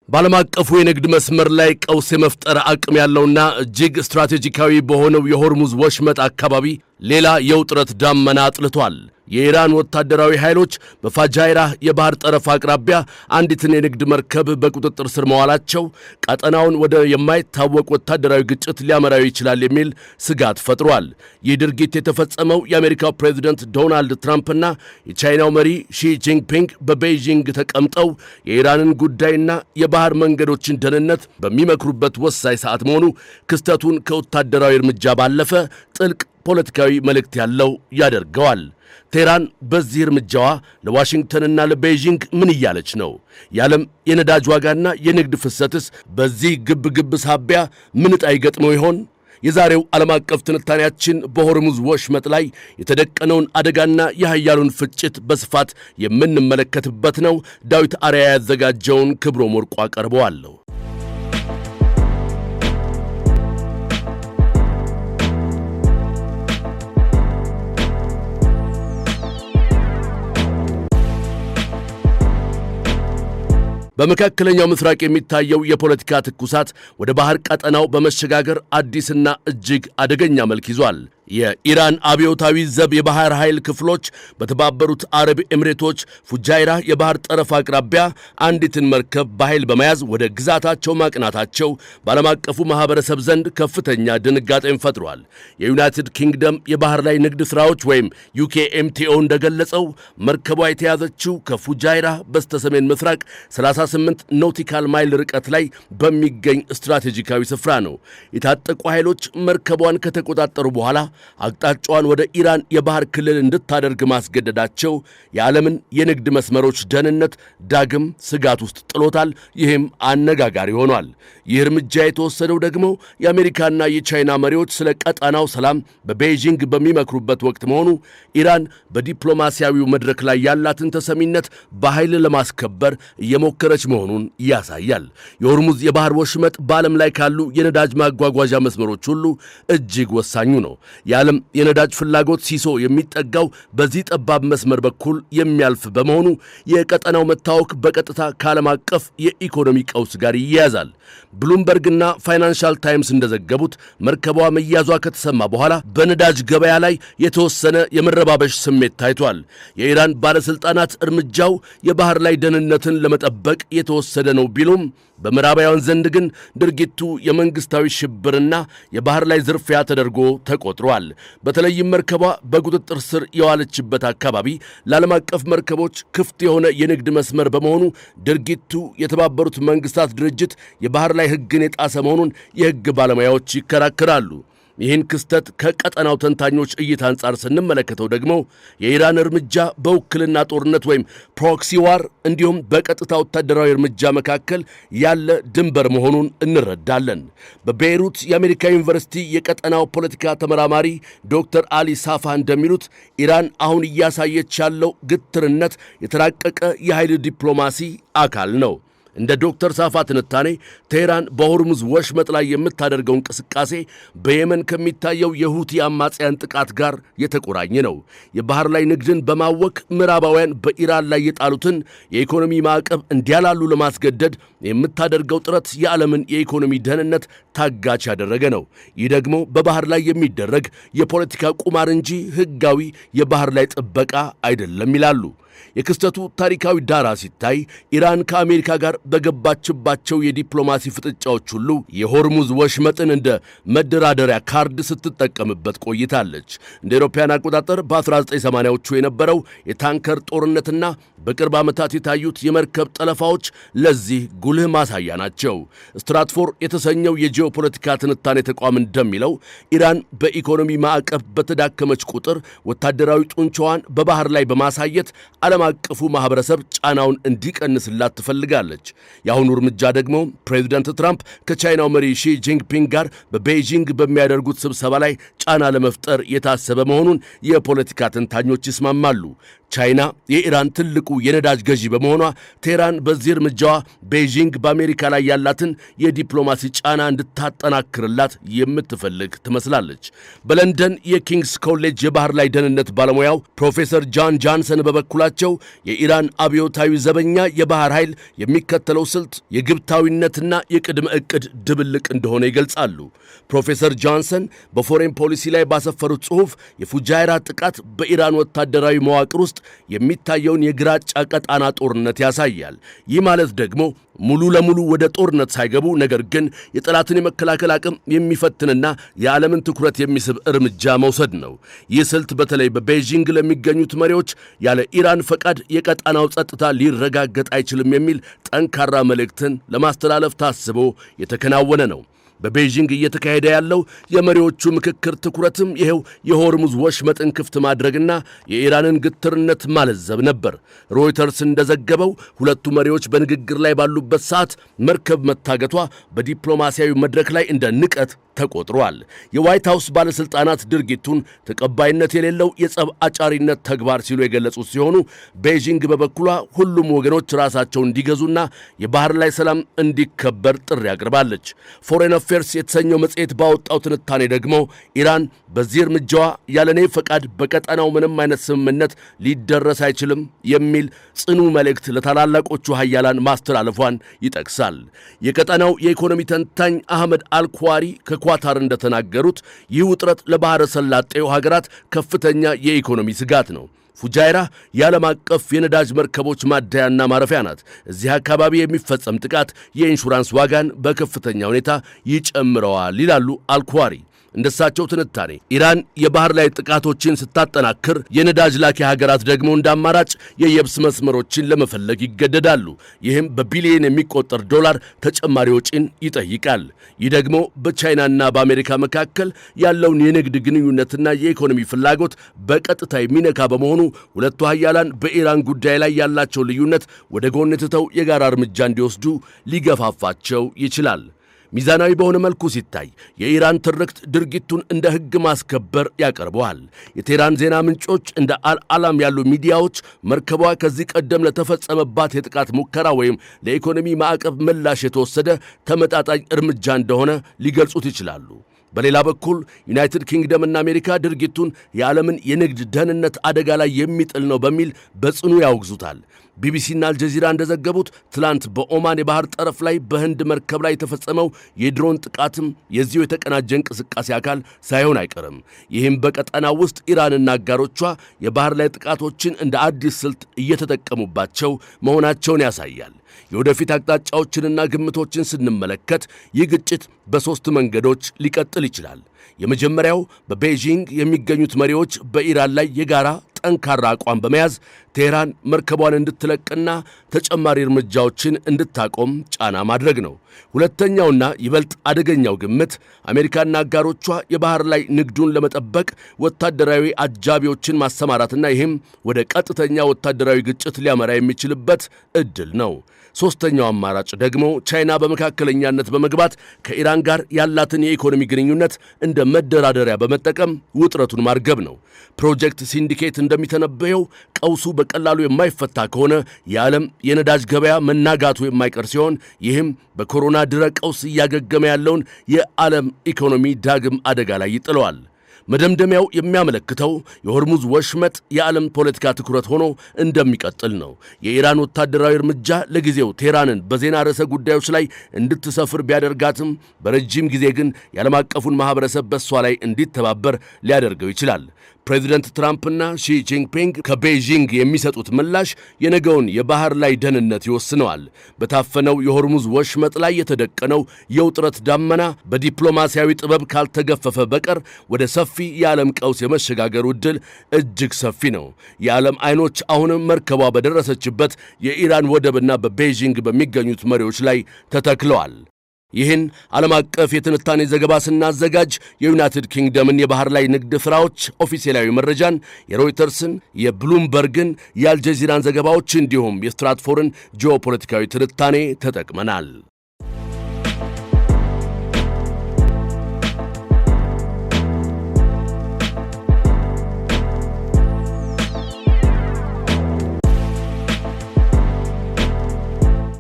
በዓለም አቀፉ የንግድ መስመር ላይ ቀውስ የመፍጠር አቅም ያለውና እጅግ ስትራቴጂካዊ በሆነው የሆርሙዝ ወሽመጥ አካባቢ ሌላ የውጥረት ዳመና አጥልቷል። የኢራን ወታደራዊ ኃይሎች በፋጃይራህ የባህር ጠረፍ አቅራቢያ አንዲትን የንግድ መርከብ በቁጥጥር ስር መዋላቸው ቀጠናውን ወደ የማይታወቅ ወታደራዊ ግጭት ሊያመራው ይችላል የሚል ስጋት ፈጥሯል። ይህ ድርጊት የተፈጸመው የአሜሪካው ፕሬዝዳንት ዶናልድ ትራምፕና የቻይናው መሪ ሺ ጂንፒንግ በቤይጂንግ ተቀምጠው የኢራንን ጉዳይና የባህር መንገዶችን ደህንነት በሚመክሩበት ወሳኝ ሰዓት መሆኑ ክስተቱን ከወታደራዊ እርምጃ ባለፈ ጥልቅ ፖለቲካዊ መልእክት ያለው ያደርገዋል። ቴህራን በዚህ እርምጃዋ ለዋሽንግተንና ለቤይጂንግ ምን እያለች ነው? የዓለም የነዳጅ ዋጋና የንግድ ፍሰትስ በዚህ ግብ ሳቢያ ምን ዕጣ ይገጥመው ይሆን? የዛሬው ዓለም አቀፍ ትንታኔያችን በሆርሙዝ ወሽመጥ ላይ የተደቀነውን አደጋና የኃያሉን ፍጭት በስፋት የምንመለከትበት ነው። ዳዊት አርያ ያዘጋጀውን ክብሮም ወርቁ አቀርበዋለሁ። በመካከለኛው ምስራቅ የሚታየው የፖለቲካ ትኩሳት ወደ ባህር ቀጠናው በመሸጋገር አዲስና እጅግ አደገኛ መልክ ይዟል። የኢራን አብዮታዊ ዘብ የባህር ኃይል ክፍሎች በተባበሩት አረብ ኤምሬቶች ፉጃይራ የባህር ጠረፍ አቅራቢያ አንዲትን መርከብ በኃይል በመያዝ ወደ ግዛታቸው ማቅናታቸው በዓለም አቀፉ ማህበረሰብ ዘንድ ከፍተኛ ድንጋጤን ፈጥሯል። የዩናይትድ ኪንግደም የባህር ላይ ንግድ ሥራዎች ወይም ዩኬኤምቲኦ እንደገለጸው መርከቧ የተያዘችው ከፉጃይራ በስተሰሜን ምስራቅ 38 ኖቲካል ማይል ርቀት ላይ በሚገኝ ስትራቴጂካዊ ስፍራ ነው። የታጠቁ ኃይሎች መርከቧን ከተቆጣጠሩ በኋላ አቅጣጫዋን ወደ ኢራን የባህር ክልል እንድታደርግ ማስገደዳቸው የዓለምን የንግድ መስመሮች ደህንነት ዳግም ስጋት ውስጥ ጥሎታል። ይህም አነጋጋሪ ሆኗል። ይህ እርምጃ የተወሰደው ደግሞ የአሜሪካና የቻይና መሪዎች ስለ ቀጣናው ሰላም በቤይጂንግ በሚመክሩበት ወቅት መሆኑ ኢራን በዲፕሎማሲያዊው መድረክ ላይ ያላትን ተሰሚነት በኃይል ለማስከበር እየሞከረች መሆኑን ያሳያል። የሆርሙዝ የባህር ወሽመጥ በዓለም ላይ ካሉ የነዳጅ ማጓጓዣ መስመሮች ሁሉ እጅግ ወሳኙ ነው። የዓለም የነዳጅ ፍላጎት ሲሶ የሚጠጋው በዚህ ጠባብ መስመር በኩል የሚያልፍ በመሆኑ የቀጠናው መታወክ በቀጥታ ከዓለም አቀፍ የኢኮኖሚ ቀውስ ጋር ይያያዛል። ብሉምበርግና ፋይናንሻል ታይምስ እንደዘገቡት መርከቧ መያዟ ከተሰማ በኋላ በነዳጅ ገበያ ላይ የተወሰነ የመረባበሽ ስሜት ታይቷል። የኢራን ባለሥልጣናት እርምጃው የባህር ላይ ደህንነትን ለመጠበቅ የተወሰደ ነው ቢሉም በምዕራባውያን ዘንድ ግን ድርጊቱ የመንግሥታዊ ሽብርና የባህር ላይ ዝርፊያ ተደርጎ ተቆጥሯል። በተለይም መርከቧ በቁጥጥር ስር የዋለችበት አካባቢ ለዓለም አቀፍ መርከቦች ክፍት የሆነ የንግድ መስመር በመሆኑ ድርጊቱ የተባበሩት መንግሥታት ድርጅት የባህር ላይ ሕግን የጣሰ መሆኑን የሕግ ባለሙያዎች ይከራከራሉ። ይህን ክስተት ከቀጠናው ተንታኞች እይታ አንጻር ስንመለከተው ደግሞ የኢራን እርምጃ በውክልና ጦርነት ወይም ፕሮክሲ ዋር እንዲሁም በቀጥታ ወታደራዊ እርምጃ መካከል ያለ ድንበር መሆኑን እንረዳለን። በቤይሩት የአሜሪካ ዩኒቨርሲቲ የቀጠናው ፖለቲካ ተመራማሪ ዶክተር አሊ ሳፋ እንደሚሉት ኢራን አሁን እያሳየች ያለው ግትርነት የተራቀቀ የኃይል ዲፕሎማሲ አካል ነው። እንደ ዶክተር ሳፋ ትንታኔ ቴህራን በሆርሙዝ ወሽመጥ ላይ የምታደርገው እንቅስቃሴ በየመን ከሚታየው የሁቲ አማጽያን ጥቃት ጋር የተቆራኘ ነው። የባህር ላይ ንግድን በማወክ ምዕራባውያን በኢራን ላይ የጣሉትን የኢኮኖሚ ማዕቀብ እንዲያላሉ ለማስገደድ የምታደርገው ጥረት የዓለምን የኢኮኖሚ ደህንነት ታጋች ያደረገ ነው። ይህ ደግሞ በባህር ላይ የሚደረግ የፖለቲካ ቁማር እንጂ ሕጋዊ የባህር ላይ ጥበቃ አይደለም ይላሉ። የክስተቱ ታሪካዊ ዳራ ሲታይ ኢራን ከአሜሪካ ጋር በገባችባቸው የዲፕሎማሲ ፍጥጫዎች ሁሉ የሆርሙዝ ወሽመጥን እንደ መደራደሪያ ካርድ ስትጠቀምበት ቆይታለች። እንደ አውሮፓውያን አቆጣጠር በ1980ዎቹ የነበረው የታንከር ጦርነትና በቅርብ ዓመታት የታዩት የመርከብ ጠለፋዎች ለዚህ ጉልህ ማሳያ ናቸው። ስትራትፎር የተሰኘው የጂኦፖለቲካ ትንታኔ ተቋም እንደሚለው ኢራን በኢኮኖሚ ማዕቀብ በተዳከመች ቁጥር ወታደራዊ ጡንቻዋን በባህር ላይ በማሳየት ዓለም አቀፉ ማህበረሰብ ጫናውን እንዲቀንስላት ትፈልጋለች። የአሁኑ እርምጃ ደግሞ ፕሬዝዳንት ትራምፕ ከቻይናው መሪ ሺ ጂንፒንግ ጋር በቤይጂንግ በሚያደርጉት ስብሰባ ላይ ጫና ለመፍጠር የታሰበ መሆኑን የፖለቲካ ተንታኞች ይስማማሉ። ቻይና የኢራን ትልቁ የነዳጅ ገዢ በመሆኗ ቴህራን በዚህ እርምጃዋ ቤይጂንግ በአሜሪካ ላይ ያላትን የዲፕሎማሲ ጫና እንድታጠናክርላት የምትፈልግ ትመስላለች። በለንደን የኪንግስ ኮሌጅ የባህር ላይ ደህንነት ባለሙያው ፕሮፌሰር ጃን ጃንሰን በበኩላቸው በበኩላቸው የኢራን አብዮታዊ ዘበኛ የባህር ኃይል የሚከተለው ስልት የግብታዊነትና የቅድመ ዕቅድ ድብልቅ እንደሆነ ይገልጻሉ። ፕሮፌሰር ጆንሰን በፎሬን ፖሊሲ ላይ ባሰፈሩት ጽሑፍ የፉጃይራ ጥቃት በኢራን ወታደራዊ መዋቅር ውስጥ የሚታየውን የግራጫ ቀጣና ጦርነት ያሳያል። ይህ ማለት ደግሞ ሙሉ ለሙሉ ወደ ጦርነት ሳይገቡ ነገር ግን የጠላትን የመከላከል አቅም የሚፈትንና የዓለምን ትኩረት የሚስብ እርምጃ መውሰድ ነው። ይህ ስልት በተለይ በቤጂንግ ለሚገኙት መሪዎች ያለ ኢራን ፈቃድ የቀጣናው ጸጥታ ሊረጋገጥ አይችልም የሚል ጠንካራ መልእክትን ለማስተላለፍ ታስቦ የተከናወነ ነው። በቤጂንግ እየተካሄደ ያለው የመሪዎቹ ምክክር ትኩረትም ይሄው የሆርሙዝ ወሽመጥን ክፍት ማድረግና የኢራንን ግትርነት ማለዘብ ነበር። ሮይተርስ እንደዘገበው ሁለቱ መሪዎች በንግግር ላይ ባሉበት ሰዓት መርከብ መታገቷ በዲፕሎማሲያዊ መድረክ ላይ እንደ ንቀት ተቆጥሯል። የዋይት ሃውስ ባለሥልጣናት ድርጊቱን ተቀባይነት የሌለው የጸብ አጫሪነት ተግባር ሲሉ የገለጹት ሲሆኑ ቤጂንግ በበኩሏ ሁሉም ወገኖች ራሳቸውን እንዲገዙና የባህር ላይ ሰላም እንዲከበር ጥሪ አቅርባለች። ፎሬን አፌርስ የተሰኘው መጽሔት ባወጣው ትንታኔ ደግሞ ኢራን በዚህ እርምጃዋ ያለኔ ፈቃድ በቀጠናው ምንም አይነት ስምምነት ሊደረስ አይችልም የሚል ጽኑ መልእክት ለታላላቆቹ ሀያላን ማስተላለፏን ይጠቅሳል። የቀጠናው የኢኮኖሚ ተንታኝ አህመድ አልኳሪ ኳታር እንደተናገሩት ይህ ውጥረት ለባህረ ሰላጤው ሀገራት ከፍተኛ የኢኮኖሚ ስጋት ነው። ፉጃይራ የዓለም አቀፍ የነዳጅ መርከቦች ማደያና ማረፊያ ናት። እዚህ አካባቢ የሚፈጸም ጥቃት የኢንሹራንስ ዋጋን በከፍተኛ ሁኔታ ይጨምረዋል ይላሉ አልኳሪ። እንደሳቸው ትንታኔ ኢራን የባህር ላይ ጥቃቶችን ስታጠናክር የነዳጅ ላኪ ሀገራት ደግሞ እንደ አማራጭ የየብስ መስመሮችን ለመፈለግ ይገደዳሉ። ይህም በቢሊየን የሚቆጠር ዶላር ተጨማሪ ወጪን ይጠይቃል። ይህ ደግሞ በቻይናና በአሜሪካ መካከል ያለውን የንግድ ግንኙነትና የኢኮኖሚ ፍላጎት በቀጥታ የሚነካ በመሆኑ ሁለቱ ሀያላን በኢራን ጉዳይ ላይ ያላቸው ልዩነት ወደ ጎን ትተው የጋራ እርምጃ እንዲወስዱ ሊገፋፋቸው ይችላል። ሚዛናዊ በሆነ መልኩ ሲታይ የኢራን ትርክት ድርጊቱን እንደ ሕግ ማስከበር ያቀርበዋል። የቴህራን ዜና ምንጮች እንደ አልዓላም ያሉ ሚዲያዎች መርከቧ ከዚህ ቀደም ለተፈጸመባት የጥቃት ሙከራ ወይም ለኢኮኖሚ ማዕቀብ ምላሽ የተወሰደ ተመጣጣኝ እርምጃ እንደሆነ ሊገልጹት ይችላሉ። በሌላ በኩል ዩናይትድ ኪንግደምና አሜሪካ ድርጊቱን የዓለምን የንግድ ደህንነት አደጋ ላይ የሚጥል ነው በሚል በጽኑ ያወግዙታል። ቢቢሲና አልጀዚራ እንደዘገቡት ትላንት በኦማን የባህር ጠረፍ ላይ በህንድ መርከብ ላይ የተፈጸመው የድሮን ጥቃትም የዚሁ የተቀናጀ እንቅስቃሴ አካል ሳይሆን አይቀርም። ይህም በቀጠናው ውስጥ ኢራንና አጋሮቿ የባህር ላይ ጥቃቶችን እንደ አዲስ ስልት እየተጠቀሙባቸው መሆናቸውን ያሳያል። የወደፊት አቅጣጫዎችንና ግምቶችን ስንመለከት ይህ ግጭት በሦስት መንገዶች ሊቀጥል ይችላል። የመጀመሪያው በቤጂንግ የሚገኙት መሪዎች በኢራን ላይ የጋራ ጠንካራ አቋም በመያዝ ቴህራን መርከቧን እንድትለቅና ተጨማሪ እርምጃዎችን እንድታቆም ጫና ማድረግ ነው። ሁለተኛውና ይበልጥ አደገኛው ግምት አሜሪካና አጋሮቿ የባህር ላይ ንግዱን ለመጠበቅ ወታደራዊ አጃቢዎችን ማሰማራትና ይህም ወደ ቀጥተኛ ወታደራዊ ግጭት ሊያመራ የሚችልበት ዕድል ነው። ሦስተኛው አማራጭ ደግሞ ቻይና በመካከለኛነት በመግባት ከኢራን ጋር ያላትን የኢኮኖሚ ግንኙነት እንደ መደራደሪያ በመጠቀም ውጥረቱን ማርገብ ነው። ፕሮጀክት ሲንዲኬት እንደሚተነበየው ቀውሱ በቀላሉ የማይፈታ ከሆነ የዓለም የነዳጅ ገበያ መናጋቱ የማይቀር ሲሆን ይህም በኮሮና ድረ ቀውስ እያገገመ ያለውን የዓለም ኢኮኖሚ ዳግም አደጋ ላይ ይጥለዋል። መደምደሚያው የሚያመለክተው የሆርሙዝ ወሽመጥ የዓለም ፖለቲካ ትኩረት ሆኖ እንደሚቀጥል ነው። የኢራን ወታደራዊ እርምጃ ለጊዜው ቴህራንን በዜና ርዕሰ ጉዳዮች ላይ እንድትሰፍር ቢያደርጋትም በረጅም ጊዜ ግን የዓለም አቀፉን ማኅበረሰብ በሷ ላይ እንዲተባበር ሊያደርገው ይችላል። ፕሬዚደንት ትራምፕና ሺ ጂንፒንግ ከቤጂንግ የሚሰጡት ምላሽ የነገውን የባህር ላይ ደህንነት ይወስነዋል። በታፈነው የሆርሙዝ ወሽመጥ ላይ የተደቀነው የውጥረት ዳመና በዲፕሎማሲያዊ ጥበብ ካልተገፈፈ በቀር ወደ ሰፊ የዓለም ቀውስ የመሸጋገሩ ዕድል እጅግ ሰፊ ነው። የዓለም አይኖች አሁንም መርከቧ በደረሰችበት የኢራን ወደብና በቤጂንግ በሚገኙት መሪዎች ላይ ተተክለዋል። ይህን ዓለም አቀፍ የትንታኔ ዘገባ ስናዘጋጅ የዩናይትድ ኪንግደምን የባህር ላይ ንግድ ሥራዎች ኦፊሴላዊ መረጃን፣ የሮይተርስን፣ የብሉምበርግን፣ የአልጀዚራን ዘገባዎች እንዲሁም የስትራትፎርን ጂኦፖለቲካዊ ትንታኔ ተጠቅመናል።